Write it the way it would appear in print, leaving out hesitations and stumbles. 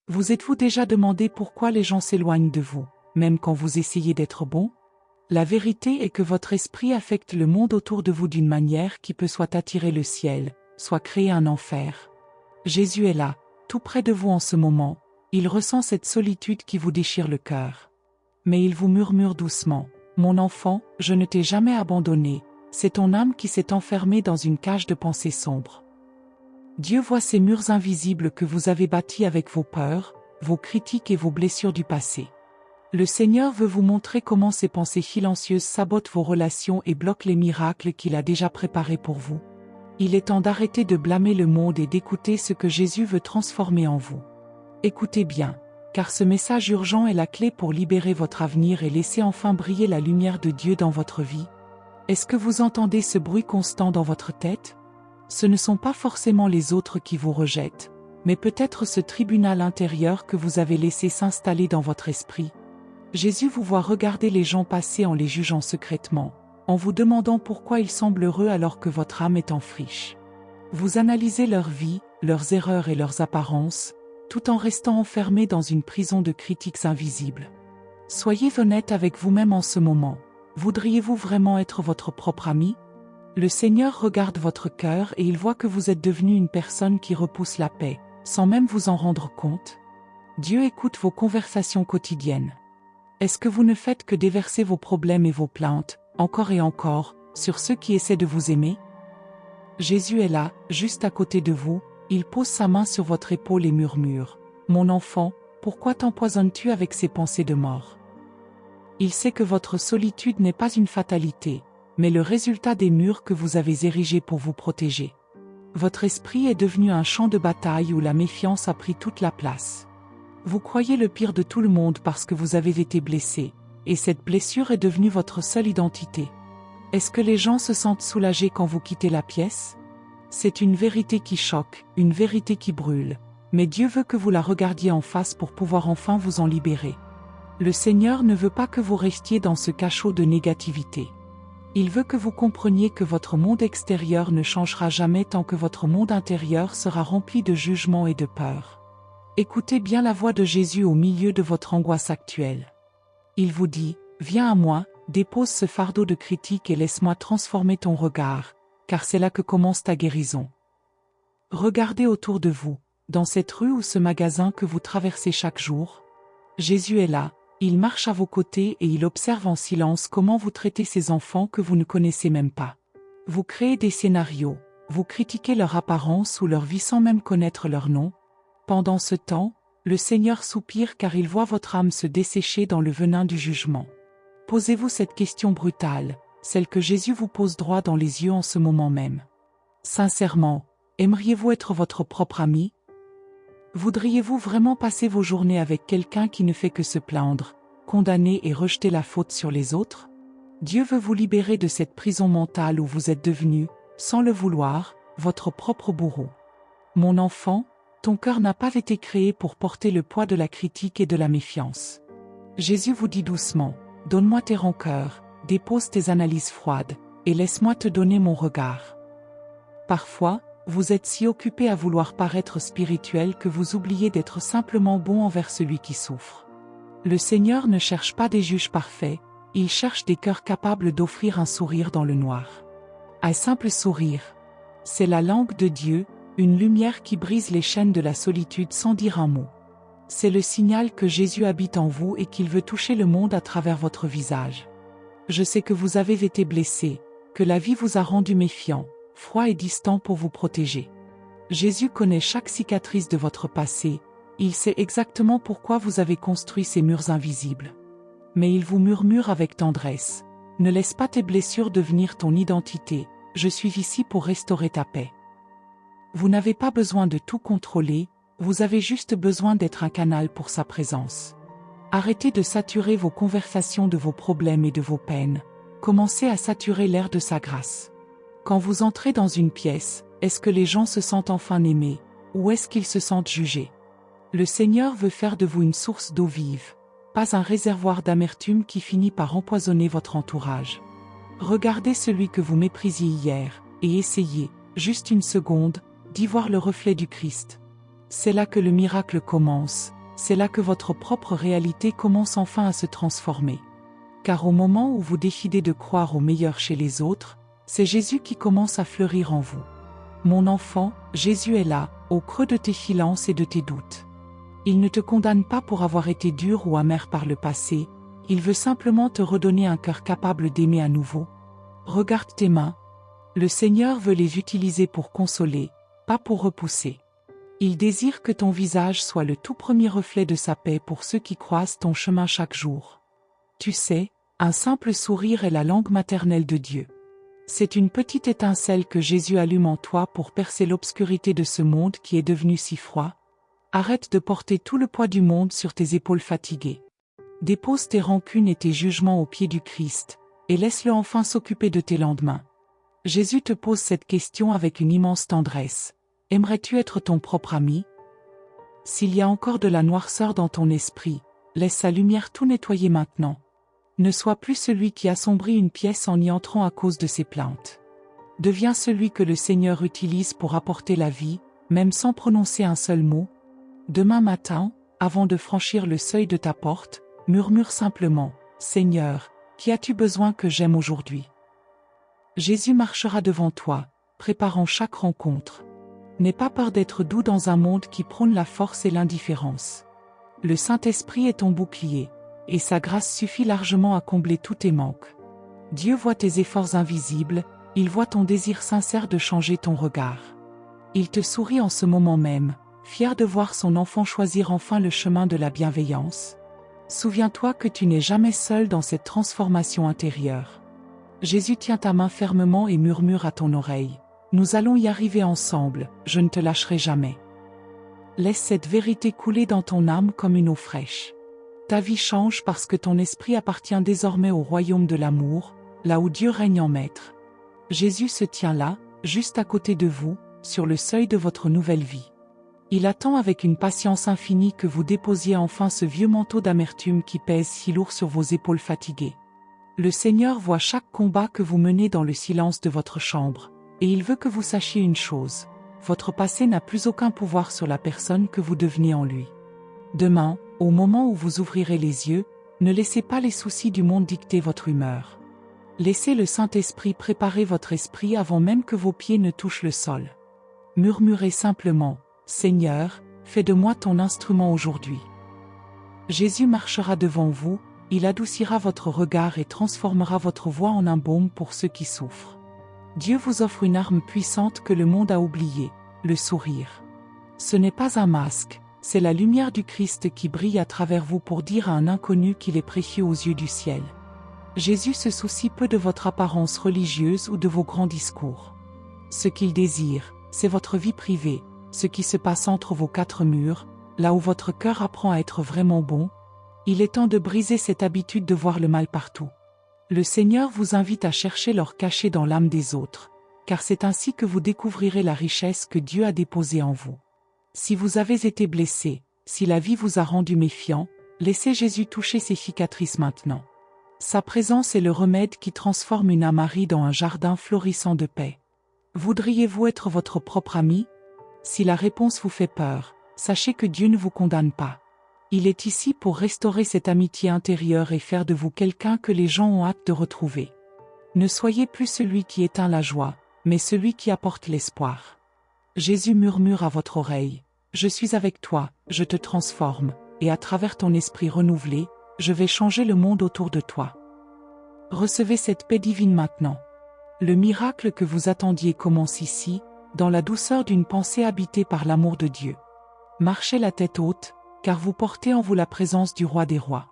Vous êtes-vous déjà demandé pourquoi les gens s'éloignent de vous, même quand vous essayez d'être bon? La vérité est que votre esprit affecte le monde autour de vous d'une manière qui peut soit attirer le ciel, soit créer un enfer. Jésus est là, tout près de vous en ce moment, il ressent cette solitude qui vous déchire le cœur. Mais il vous murmure doucement, « Mon enfant, je ne t'ai jamais abandonné, c'est ton âme qui s'est enfermée dans une cage de pensées sombres. » Dieu voit ces murs invisibles que vous avez bâtis avec vos peurs, vos critiques et vos blessures du passé. Le Seigneur veut vous montrer comment ces pensées silencieuses sabotent vos relations et bloquent les miracles qu'il a déjà préparés pour vous. Il est temps d'arrêter de blâmer le monde et d'écouter ce que Jésus veut transformer en vous. Écoutez bien, car ce message urgent est la clé pour libérer votre avenir et laisser enfin briller la lumière de Dieu dans votre vie. Est-ce que vous entendez ce bruit constant dans votre tête? Ce ne sont pas forcément les autres qui vous rejettent, mais peut-être ce tribunal intérieur que vous avez laissé s'installer dans votre esprit. Jésus vous voit regarder les gens passer en les jugeant secrètement, en vous demandant pourquoi ils semblent heureux alors que votre âme est en friche. Vous analysez leur vie, leurs erreurs et leurs apparences, tout en restant enfermé dans une prison de critiques invisibles. Soyez honnête avec vous-même en ce moment. Voudriez-vous vraiment être votre propre ami? Le Seigneur regarde votre cœur et il voit que vous êtes devenu une personne qui repousse la paix, sans même vous en rendre compte. Dieu écoute vos conversations quotidiennes. Est-ce que vous ne faites que déverser vos problèmes et vos plaintes, encore et encore, sur ceux qui essaient de vous aimer? Jésus est là, juste à côté de vous, il pose sa main sur votre épaule et murmure, « Mon enfant, pourquoi t'empoisonnes-tu avec ces pensées de mort ?» Il sait que votre solitude n'est pas une fatalité, mais le résultat des murs que vous avez érigés pour vous protéger. Votre esprit est devenu un champ de bataille où la méfiance a pris toute la place. Vous croyez le pire de tout le monde parce que vous avez été blessé, et cette blessure est devenue votre seule identité. Est-ce que les gens se sentent soulagés quand vous quittez la pièce? C'est une vérité qui choque, une vérité qui brûle, mais Dieu veut que vous la regardiez en face pour pouvoir enfin vous en libérer. Le Seigneur ne veut pas que vous restiez dans ce cachot de négativité. Il veut que vous compreniez que votre monde extérieur ne changera jamais tant que votre monde intérieur sera rempli de jugement et de peur. Écoutez bien la voix de Jésus au milieu de votre angoisse actuelle. Il vous dit, « Viens à moi, dépose ce fardeau de critique et laisse-moi transformer ton regard, car c'est là que commence ta guérison. » Regardez autour de vous, dans cette rue ou ce magasin que vous traversez chaque jour. Jésus est là. Il marche à vos côtés et il observe en silence comment vous traitez ces enfants que vous ne connaissez même pas. Vous créez des scénarios, vous critiquez leur apparence ou leur vie sans même connaître leur nom. Pendant ce temps, le Seigneur soupire car il voit votre âme se dessécher dans le venin du jugement. Posez-vous cette question brutale, celle que Jésus vous pose droit dans les yeux en ce moment même. Sincèrement, aimeriez-vous être votre propre ami? Voudriez-vous vraiment passer vos journées avec quelqu'un qui ne fait que se plaindre, condamner et rejeter la faute sur les autres? Dieu veut vous libérer de cette prison mentale où vous êtes devenu, sans le vouloir, votre propre bourreau. Mon enfant, ton cœur n'a pas été créé pour porter le poids de la critique et de la méfiance. Jésus vous dit doucement, « Donne-moi tes rancœurs, dépose tes analyses froides, et laisse-moi te donner mon regard. » Parfois, vous êtes si occupé à vouloir paraître spirituel que vous oubliez d'être simplement bon envers celui qui souffre. Le Seigneur ne cherche pas des juges parfaits, il cherche des cœurs capables d'offrir un sourire dans le noir. Un simple sourire. C'est la langue de Dieu, une lumière qui brise les chaînes de la solitude sans dire un mot. C'est le signal que Jésus habite en vous et qu'il veut toucher le monde à travers votre visage. Je sais que vous avez été blessé, que la vie vous a rendu méfiant, froid et distant pour vous protéger. Jésus connaît chaque cicatrice de votre passé, il sait exactement pourquoi vous avez construit ces murs invisibles. Mais il vous murmure avec tendresse, « Ne laisse pas tes blessures devenir ton identité, je suis ici pour restaurer ta paix. » Vous n'avez pas besoin de tout contrôler, vous avez juste besoin d'être un canal pour sa présence. Arrêtez de saturer vos conversations de vos problèmes et de vos peines, commencez à saturer l'air de sa grâce. Quand vous entrez dans une pièce, est-ce que les gens se sentent enfin aimés, ou est-ce qu'ils se sentent jugés? Le Seigneur veut faire de vous une source d'eau vive, pas un réservoir d'amertume qui finit par empoisonner votre entourage. Regardez celui que vous méprisiez hier, et essayez, juste une seconde, d'y voir le reflet du Christ. C'est là que le miracle commence, c'est là que votre propre réalité commence enfin à se transformer. Car au moment où vous décidez de croire au meilleur chez les autres, c'est Jésus qui commence à fleurir en vous. Mon enfant, Jésus est là, au creux de tes silences et de tes doutes. Il ne te condamne pas pour avoir été dur ou amer par le passé, il veut simplement te redonner un cœur capable d'aimer à nouveau. Regarde tes mains. Le Seigneur veut les utiliser pour consoler, pas pour repousser. Il désire que ton visage soit le tout premier reflet de sa paix pour ceux qui croisent ton chemin chaque jour. Tu sais, un simple sourire est la langue maternelle de Dieu. C'est une petite étincelle que Jésus allume en toi pour percer l'obscurité de ce monde qui est devenu si froid. Arrête de porter tout le poids du monde sur tes épaules fatiguées. Dépose tes rancunes et tes jugements aux pieds du Christ, et laisse-le enfin s'occuper de tes lendemains. Jésus te pose cette question avec une immense tendresse. Aimerais-tu être ton propre ami? S'il y a encore de la noirceur dans ton esprit, laisse sa lumière tout nettoyer maintenant. Ne sois plus celui qui assombrit une pièce en y entrant à cause de ses plaintes. Deviens celui que le Seigneur utilise pour apporter la vie, même sans prononcer un seul mot. Demain matin, avant de franchir le seuil de ta porte, murmure simplement, « Seigneur, qui as-tu besoin que j'aime aujourd'hui ?» Jésus marchera devant toi, préparant chaque rencontre. N'aie pas peur d'être doux dans un monde qui prône la force et l'indifférence. Le Saint-Esprit est ton bouclier, et sa grâce suffit largement à combler tous tes manques. Dieu voit tes efforts invisibles, il voit ton désir sincère de changer ton regard. Il te sourit en ce moment même, fier de voir son enfant choisir enfin le chemin de la bienveillance. Souviens-toi que tu n'es jamais seul dans cette transformation intérieure. Jésus tient ta main fermement et murmure à ton oreille. Nous allons y arriver ensemble, je ne te lâcherai jamais. Laisse cette vérité couler dans ton âme comme une eau fraîche. Ta vie change parce que ton esprit appartient désormais au royaume de l'amour, là où Dieu règne en maître. Jésus se tient là, juste à côté de vous, sur le seuil de votre nouvelle vie. Il attend avec une patience infinie que vous déposiez enfin ce vieux manteau d'amertume qui pèse si lourd sur vos épaules fatiguées. Le Seigneur voit chaque combat que vous menez dans le silence de votre chambre, et il veut que vous sachiez une chose, votre passé n'a plus aucun pouvoir sur la personne que vous devenez en lui. Demain, au moment où vous ouvrirez les yeux, ne laissez pas les soucis du monde dicter votre humeur. Laissez le Saint-Esprit préparer votre esprit avant même que vos pieds ne touchent le sol. Murmurez simplement, « Seigneur, fais de moi ton instrument aujourd'hui. » Jésus marchera devant vous, il adoucira votre regard et transformera votre voix en un baume pour ceux qui souffrent. Dieu vous offre une arme puissante que le monde a oubliée, le sourire. Ce n'est pas un masque, c'est la lumière du Christ qui brille à travers vous pour dire à un inconnu qu'il est précieux aux yeux du ciel. Jésus se soucie peu de votre apparence religieuse ou de vos grands discours. Ce qu'il désire, c'est votre vie privée, ce qui se passe entre vos quatre murs, là où votre cœur apprend à être vraiment bon. Il est temps de briser cette habitude de voir le mal partout. Le Seigneur vous invite à chercher l'or caché dans l'âme des autres, car c'est ainsi que vous découvrirez la richesse que Dieu a déposée en vous. Si vous avez été blessé, si la vie vous a rendu méfiant, laissez Jésus toucher ses cicatrices maintenant. Sa présence est le remède qui transforme une âme aride en un jardin florissant de paix. Voudriez-vous être votre propre ami? Si la réponse vous fait peur, sachez que Dieu ne vous condamne pas. Il est ici pour restaurer cette amitié intérieure et faire de vous quelqu'un que les gens ont hâte de retrouver. Ne soyez plus celui qui éteint la joie, mais celui qui apporte l'espoir. Jésus murmure à votre oreille, « Je suis avec toi, je te transforme, et à travers ton esprit renouvelé, je vais changer le monde autour de toi. » Recevez cette paix divine maintenant. Le miracle que vous attendiez commence ici, dans la douceur d'une pensée habitée par l'amour de Dieu. Marchez la tête haute, car vous portez en vous la présence du Roi des Rois.